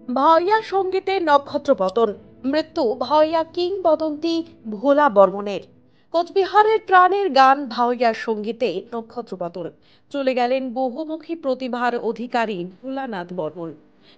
ভাওয়াইয়া সঙ্গীতের নক্ষত্রপতন, মৃত্যু ভাওয়াইয়া কিংবদন্তি ভোলা বর্মণের। কোচবিহারের প্রাণের গান ভাওয়াইয়া সঙ্গীতে নক্ষত্রপতন, চলে গেলেন বহুমুখী প্রতিভার অধিকারী ভোলানাথ বর্মণ।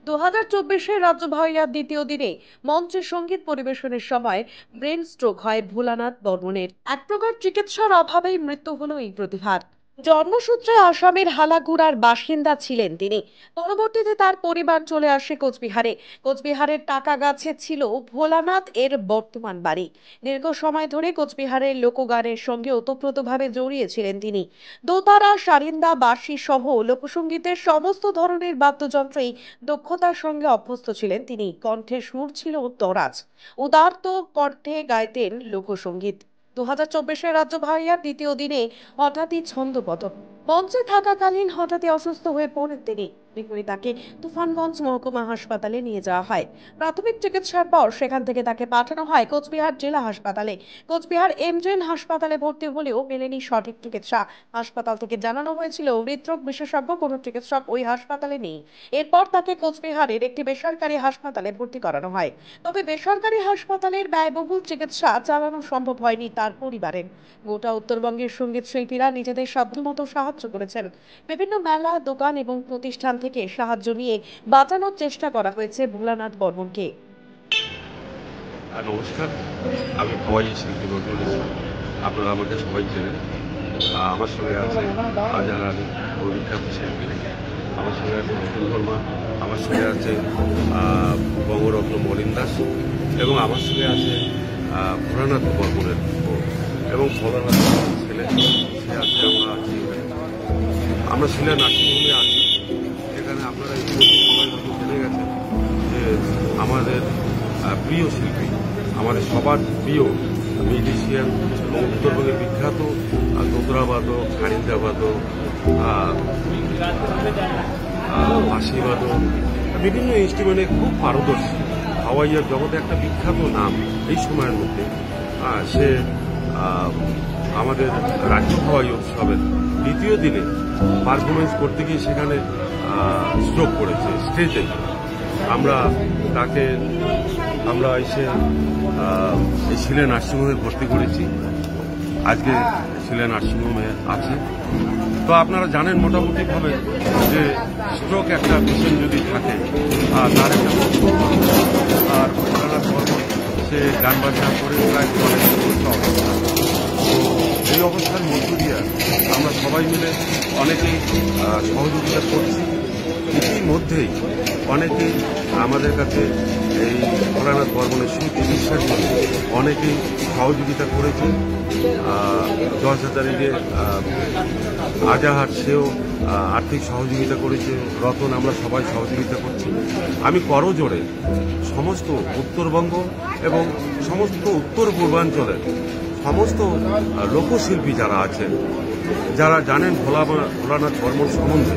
2024-এর রাজ্য ভাওয়াইয়ার দ্বিতীয় দিনে মঞ্চে সঙ্গীত পরিবেশনের সময় ব্রেন স্ট্রোক হয় ভোলানাথ বর্মণের। এক প্রকার চিকিৎসার অভাবেই মৃত্যু হলো এই প্রতিভার। জন্মসূত্রে আসামের হালাগুড়ার বাসিন্দা ছিলেন তিনি। পরবর্তীতে তার পরিবার চলে আসে কোচবিহারে। কোচবিহারের টাকাগাছে ছিল ভোলানাথ এর বর্তমান বাড়ি। দীর্ঘ সময় ধরে কোচবিহারের লোকগানের সঙ্গে ওতপ্রোতভাবে জড়িয়ে ছিলেন তিনি। দোতারা, সারিন্দা, বাঁশি সহ লোকসঙ্গীতের সমস্ত ধরনের বাদ্যযন্ত্রেই দক্ষতার সঙ্গে অভ্যস্ত ছিলেন তিনি। কণ্ঠে সুর ছিল দরাজ, উদারত কণ্ঠে গাইতেন লোকসঙ্গীত। 2024-এর রাজ্য ভাওয়াইয়ার দ্বিতীয় দিনে হঠাৎই ছন্দপতন। মঞ্চে থাকাকালীন হঠাৎই অসুস্থ হয়ে পড়েন তিনি। এরপরই তাকে তুফানগঞ্জ মহকুমা হাসপাতালে নিয়ে যাওয়া হয়। প্রাথমিক চিকিৎসার পর সেখান থেকে তাকে পাঠানো হয় কোচবিহার জেলা হাসপাতালে। কোচবিহার এমজেএন হাসপাতালে ভর্তি হলেও মেলেনি সঠিক চিকিৎসা। হাসপাতাল থেকে জানানো হয়েছিল হৃদরোগ বিশেষজ্ঞ কোনো চিকিৎসক ওই হাসপাতালে নেই। এরপর তাকে কোচবিহারের একটি বেসরকারি হাসপাতালে ভর্তি করানো হয়। তবে বেসরকারি হাসপাতালের ব্যয়বহুল চিকিৎসা চালানো সম্ভব হয়নি তার পরিবারের। গোটা উত্তরবঙ্গের সঙ্গীত শিল্পীরা নিজেদের সাধ্যমতো সাহায্য করেছেন। বিভিন্ন মেলা, দোকান এবং প্রতিষ্ঠান থেকে সাহায্য নিয়ে বাঁচানোর চেষ্টা করা হয়েছে ভোলানাথ বর্মণকে। নমস্কার, আমি ভাওয়াইয়া শিল্পী নজরুল ইসলাম। আপনারা আমাকে সবাই চেনেন। আমার সঙ্গে আছে আজান আলী, বিখ্যাত শিল্পী। আমার সঙ্গে আছে নতুন ধর্মা, আমার সঙ্গে আছে বঙ্গরত্ন মলিন দাস, এবং আমার সঙ্গে আছে ভোলানাথ বর্মণের বউ এবং ভোলানাথ ছেলে, সে আছে। আমরা শিলা নার্সিংহোমে আছি। সেখানে আপনারা ইতিমধ্যে সবাই হয়তো জেনে গেছেন যে আমাদের প্রিয় শিল্পী, আমাদের সবার প্রিয় মিউজিশিয়ান এবং উত্তরবঙ্গের বিখ্যাত দোতরাবাদক, সারিন্দাবাদক, বাঁশিবাদক, বিভিন্ন ইনস্ট্রুমেন্টে খুব পারদর্শী, ভাওয়াইয়ার জগতে একটা বিখ্যাত নাম এই সময়ের মধ্যে। সে আমাদের রাজ্য ভাওয়াই উৎসবের দ্বিতীয় দিনে পারফরমেন্স করতে গিয়ে সেখানে স্ট্রোক করেছে স্টেজে। আমরা এসে এই শিলা নার্সিংহোমে ভর্তি করেছি। আজকে শিলা নার্সিংহোমে আছে। তো আপনারা জানেন মোটামুটিভাবে যে স্ট্রোক একটা পেশেন্ট যদি থাকে তার একটা আর ভোলানাথ বর্মণ সে গান বাজনা করে প্রায় অবস্থা। তো এই অবস্থার মধ্য দিয়ে আমরা সবাই মিলে অনেকেই সহযোগিতা করছি। ইতিমধ্যেই অনেকেই আমাদের কাছে এই ভোলানাথ বর্মণের সুচিকিৎসার জন্য অনেকেই সহযোগিতা করেছে। 10,000 আজাহার, সেও আর্থিক সহযোগিতা করেছে। রতন, আমরা সবাই সহযোগিতা করছি। আমি করজোড়ে সমস্ত উত্তরবঙ্গ এবং সমস্ত উত্তর পূর্বাঞ্চলের সমস্ত লোকশিল্পী যারা আছেন, যারা জানেন ভোলানাথ বর্মণ সম্বন্ধে,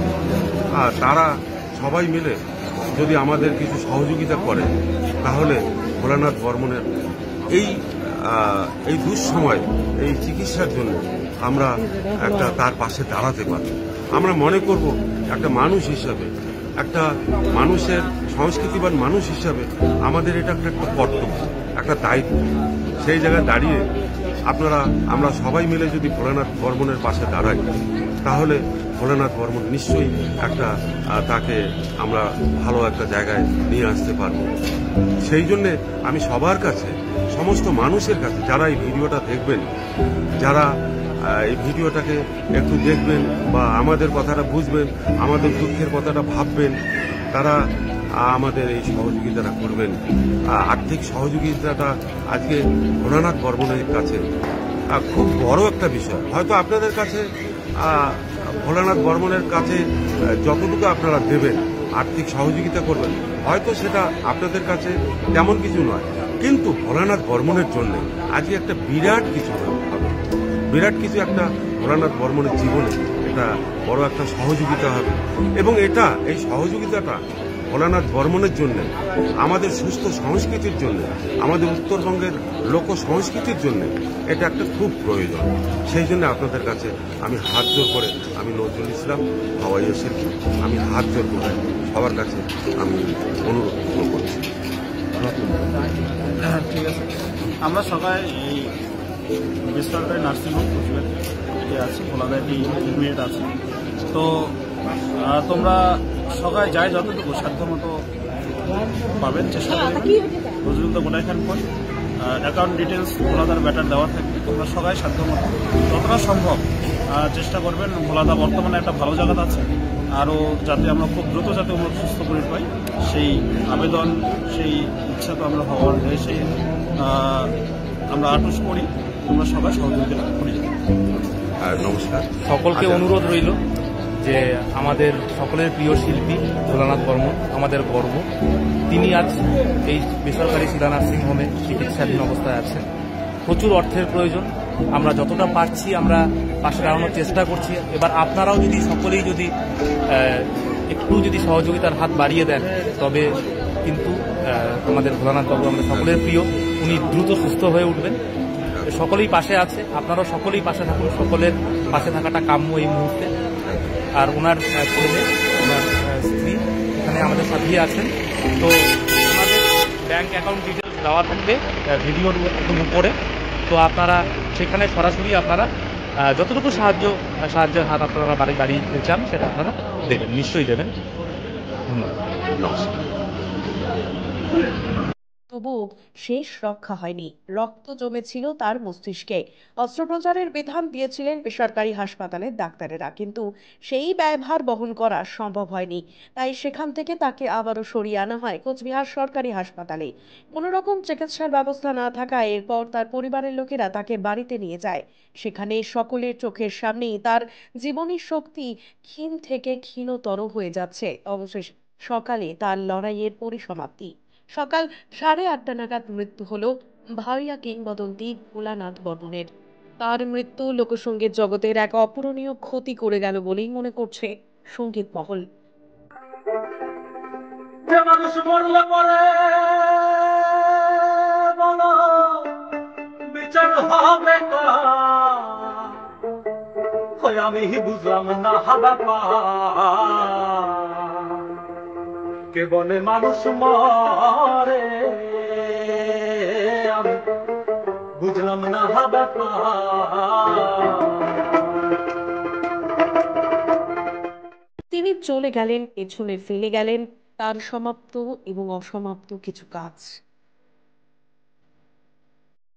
তারা সবাই মিলে যদি আমাদের কিছু সহযোগিতা করে তাহলে ভোলানাথ বর্মণের এই দুঃসময় এই চিকিৎসার জন্য আমরা একটা তার পাশে দাঁড়াতে পারি। আমরা মনে করব একটা মানুষ হিসাবে, একটা মানুষের সংস্কৃতিবান মানুষ হিসাবে আমাদের এটা একটা কর্তব্য, একটা দায়িত্ব। সেই জায়গায় দাঁড়িয়ে আমরা সবাই মিলে যদি ভোলানাথ বর্মণের পাশে দাঁড়াই তাহলে ভোলানাথ বর্মণ নিশ্চয়ই তাকে আমরা ভালো একটা জায়গায় নিয়ে আসতে পারব। সেই জন্যে আমি সবার কাছে, সমস্ত মানুষের কাছে, যারা এই ভিডিওটা দেখবেন, যারা এই ভিডিওটাকে একটু দেখবেন বা আমাদের কথাটা বুঝবেন, আমাদের দুঃখের কথাটা ভাববেন, তারা আমাদের এই সহযোগিতাটা করবেন। আর্থিক সহযোগিতাটা আজকে ভোলানাথ বর্মণের কাছে খুব বড় একটা বিষয়। হয়তো আপনাদের কাছে ভোলানাথ বর্মণের কাছে যতটুকু আপনারা দেবেন, আর্থিক সহযোগিতা করবেন, হয়তো সেটা আপনাদের কাছে তেমন কিছু নয়, কিন্তু ভোলানাথ বর্মণের জন্য আজকে একটা বিরাট কিছু হবে, বিরাট কিছু একটা ভোলানাথ বর্মণের জীবনে এটা বড় একটা সহযোগিতা হবে। এবং এই সহযোগিতাটা ভোলানাথ বর্মনের জন্য, আমাদের সুস্থ সংস্কৃতির জন্য, আমাদের উত্তরবঙ্গের লোক সংস্কৃতির জন্য এটা একটা খুব প্রয়োজন। সেই জন্য আপনাদের কাছে আমি হাত জোর করে, আমি নজরুল ইসলাম ভাওয়াইয়া শিল্পী, আমি হাত জোর করে সবার কাছে আমি অনুরোধ করছি। ঠিক আছে, আমরা সবাই এই বেসরকারি নার্সিংহোম কোচবিহারে আছি, ভোলাদা একটি ইউনিট আছে। তো তোমরা সবাই যাই যতটুকু সাধ্য মতো পাবেন, চেষ্টা করবেন। নজরুল তো গোটাই খান ফোন অ্যাকাউন্ট ডিটেলস ভোলাদার ব্যাটার দেওয়া থাকবে। তোমরা সবাই সাধ্য মতো যতটা সম্ভব চেষ্টা করবেন। ভোলাদা বর্তমানে একটা ভালো জায়গাতে আছে, আরও যাতে আমরা খুব দ্রুত যাতে আমরা সুস্থ করে পাই সেই আবেদন, সেই ইচ্ছা তো আমরা হওয়ার সেই আমরা আটুস করি। তোমরা সবাই সহযোগিতা করি। নমস্কার। সকলকে অনুরোধ রইল যে আমাদের সকলের প্রিয় শিল্পী ভোলানাথ বর্মন আমাদের গর্ব। তিনি আজ এই বেসরকারি শিলা নার্সিংহোমে চিকিৎসাধীন অবস্থায় আছেন। প্রচুর অর্থের প্রয়োজন, আমরা যতটা পারছি আমরা পাশে দাঁড়ানোর চেষ্টা করছি। এবার আপনারাও যদি সকলেই যদি একটু যদি সহযোগিতার হাত বাড়িয়ে দেন, তবে কিন্তু আমাদের ভোলানাথ বাবু আমাদের সকলের প্রিয়, উনি দ্রুত সুস্থ হয়ে উঠবেন। সকলেই পাশে আছে, আপনারাও সকলেই পাশে থাকুন। সকলের পাশে থাকাটা কাম্য এই মুহূর্তে। আর ওনার ছেলে, ওনার স্ত্রী এখানে আমাদের সাথেই আছেন। তো ওনাদের ব্যাংক অ্যাকাউন্ট ডিটেলস দেওয়া থাকবে ভিডিওর একদম উপরে। তো আপনারা সেখানে সরাসরি আপনারা যতটুকু সাহায্যের হাত আপনারা বাড়িয়ে দিতে চান সেটা আপনারা দেবেন, নিশ্চয়ই দেবেন। ধন্যবাদ। নমস্কার। তবু শেষ রক্ষা হয়নি, রক্ত জমেছিল তার মস্তিষ্কে। অস্ত্রোপচারের বিধান দিয়েছিলেন বেসরকারি হাসপাতালের ডাক্তারেরা, কিন্তু সেই ব্যয়ভার বহন করা সম্ভব হয়নি। তাই সেখান থেকে তাকে আবারও সরিয়ে আনা হয় কোচবিহার সরকারি হাসপাতালে। কোনো রকম চিকিৎসার ব্যবস্থা না থাকায় এরপর তার পরিবারের লোকেরা তাকে বাড়িতে নিয়ে যায়। সেখানে সকলের চোখের সামনেই তার জীবনী শক্তি ক্ষীণ থেকে ক্ষীণতর হয়ে যাচ্ছে। অবশেষে সকালে তার লড়াইয়ের পরিসমাপ্তি। সকাল 8:30 নাগাদ মৃত্যু হলো ভাওয়াইয়া কিংবদন্তি ভোলানাথ বর্মনের। তার মৃত্যু লোকসঙ্গীত জগতের এক অপূরণীয় ক্ষতি করে গেল বলেই মনে করছে সঙ্গীত মহল। মানুষ মরলে পরে বলো বিচার হবে আমি বুঝলাম না ব্যাপার। কে বলে মানুষ মরে আমি বুঝলাম না ব্যাপার। তিনি চলে গেলেন, পেছনে ফেলে গেলেন তার সমাপ্ত এবং অসমাপ্ত কিছু কাজ।